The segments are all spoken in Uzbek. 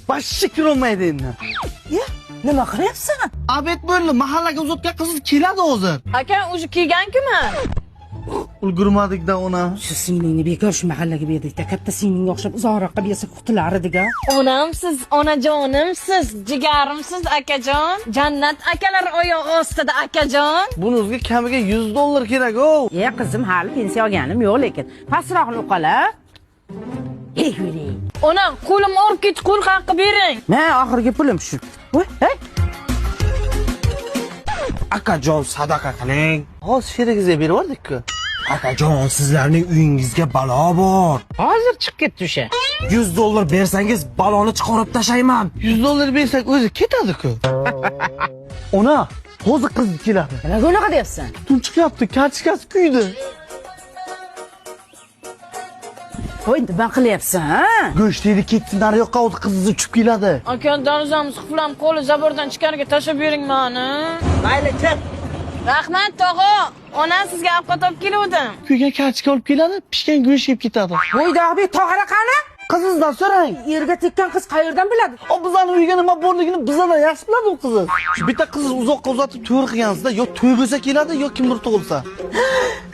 Boshqa kirolmaydi endi. Ya, nima qilyapsan? Abet bo'ldi, mahallaga uzatgan qiz keladi hozir. Aka, o'zi kiygan-ku-mi? Ulgurmadik-da ona. Shu singlingni bekor shu mahallaga berdik-da, katta singlingga o'xshab uzoqroqqa bersa qutilar edi-ga. Onamsiz, onajonimsiz, jigarimsiz akajon. Jannat akalar oyog'i ostida akajon. Buningizga kamiga $100 kerak-ku. Qizim, hali pensiya olganim yo'q, lekin pastroqni o'qala. Yuri. Ona, qo'lim olib ket, qo'l haqqi bering. Men oxirgi pulim shu. Voy, hey. Akajon, sadaqa qiling. Hozir sherigizga berib yubordik-ku. Akajon, sizlarning uyingizga balo bor. Hozir chiqib ketdi o'sha. $100 bersangiz baloni chiqarib tashlayman. $100 bersak o'zi ketadi-ku. Ona, hozir qiz keladi. Nimaga unaqa deyapsan? Tun chiqyapti, kartochkasi kuydi. Voy, nima qilyapsan, ha? Go'shtni ketdi, nariyoqqa hozir qiz uchib keladi. Aka, darvozamiz quflam, qo'li zabordan chiqarga tashlab bering meni. Mayli, ket. Rahmat, tog'a. Onam sizga ovqat olib keluvdim. Kuygan kartochka olib keladi, pishgan go'sht yeb ketadi. Voy, dog'bek, tog'ara qani? Qizingizdan so'rang. Yerga tekkan qiz qayerdan biladi? O bizlarning uyga nima borligini bizlardan yaxshi biladi u qiz. Shu bitta qizni uzoqqa uzatib to'y qilgansizda, yo to'y bo'lsa keladi, yo kimdir tug'ilsa.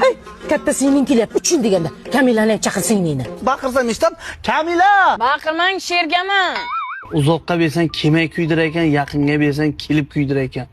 Hey, katta singling kelyapti. 3 yil deganda Kamilani ham chaqir singlingni. Baqirsam eshitib, Kamila! Baqirmang, shergaman. Uzoqqa bersang kemay kuydirar ekan, yaqinga bersang kelib kuydirar ekan.